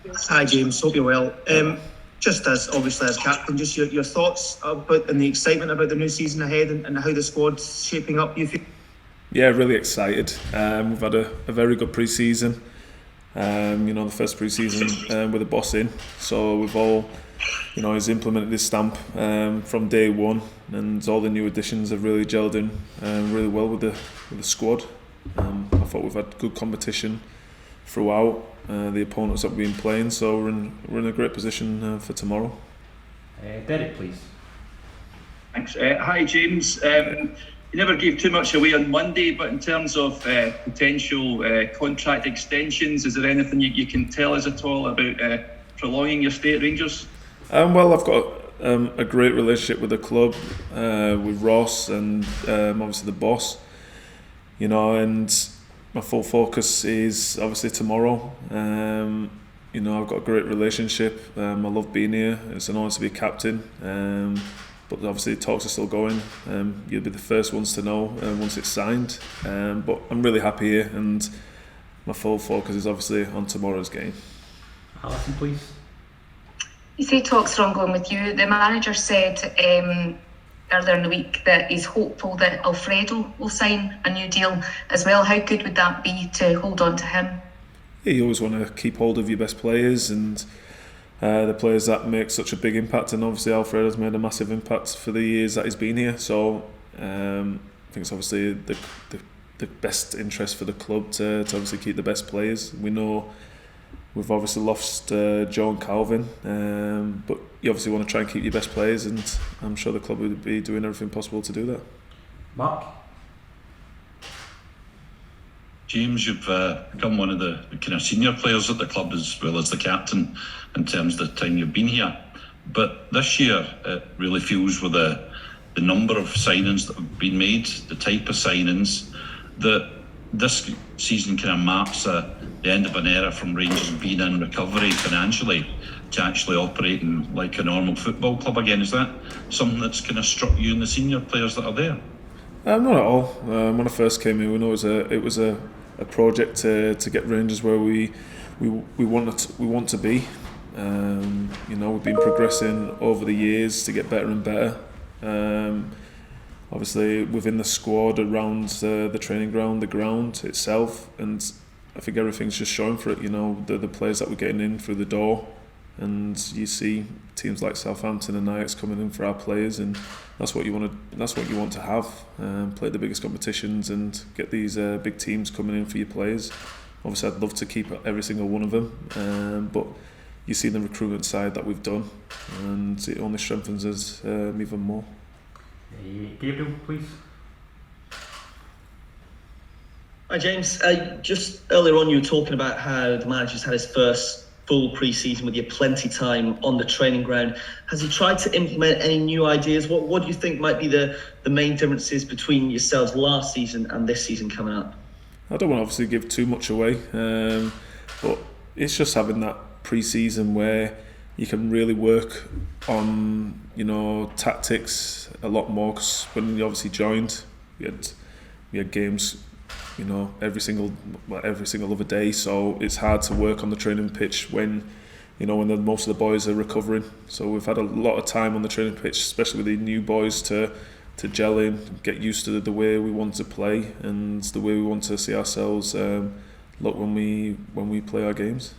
Hi James, hope you're well. Just as obviously as captain, just your thoughts about and the excitement about the new season ahead and how the squad's shaping up. You feel? Yeah, really excited. We've had a very good pre-season. The first pre-season with the boss in, so we've all, he's implemented this stamp from day one, and all the new additions have really gelled in really well with the squad. I thought we've had good competition throughout the opponents that we've been playing, so we're in a great position for tomorrow. Derek, please. Thanks. Hi James. You never gave too much away on Monday, but in terms of potential contract extensions, is there anything you can tell us at all about prolonging your stay at Rangers? Well, I've got a great relationship with the club, with Ross and obviously the boss, and my full focus is obviously tomorrow. I've got a great relationship. I love being here. It's an honour to be a captain. But obviously talks are still going. You'll be the first ones to know once it's signed. But I'm really happy here, and my full focus is obviously on tomorrow's game. Alison, please. You say talks are ongoing with you. The manager said earlier in the week that he's hopeful that Alfredo will sign a new deal as well. How good would that be to hold on to him? Yeah, you always want to keep hold of your best players and the players that make such a big impact, and obviously Alfredo's made a massive impact for the years that he's been here, so I think it's obviously the best interest for the club to obviously keep the best players. We know we've obviously lost Joe and Calvin, but you obviously want to try and keep your best players, and I'm sure the club would be doing everything possible to do that. Mark? James, you've become one of the kind of senior players at the club as well as the captain in terms of the time you've been here. But this year, it really feels with the number of signings that have been made, the type of signings, that this season kind of marks the end of an era from Rangers being in recovery financially to actually operating like a normal football club again. Is that something that's kind of struck you and the senior players that are there? Not at all. When I first came here, we know it was a project to get Rangers where we want to be. We've been progressing over the years to get better and better. Obviously within the squad, around the training ground, the ground itself, and I think everything's just showing for it. The players that we're getting in through the door, and you see teams like Southampton and Ajax coming in for our players, and that's what you want to have. Play the biggest competitions and get these big teams coming in for your players. Obviously, I'd love to keep every single one of them, but you see the recruitment side that we've done, and it only strengthens us even more. Gabriel, please. Hi James, just earlier on you were talking about how the manager's had his first full pre-season with you, plenty time on the training ground. Has he tried to implement any new ideas? What do you think might be the main differences between yourselves last season and this season coming up? I don't want to obviously give too much away, but it's just having that pre-season where you can really work on tactics a lot more, because when you obviously joined, we had games every single other day, so it's hard to work on the training pitch when most of the boys are recovering. So we've had a lot of time on the training pitch, especially with the new boys, to gel in, get used to the way we want to play and the way we want to see ourselves look when we play our games.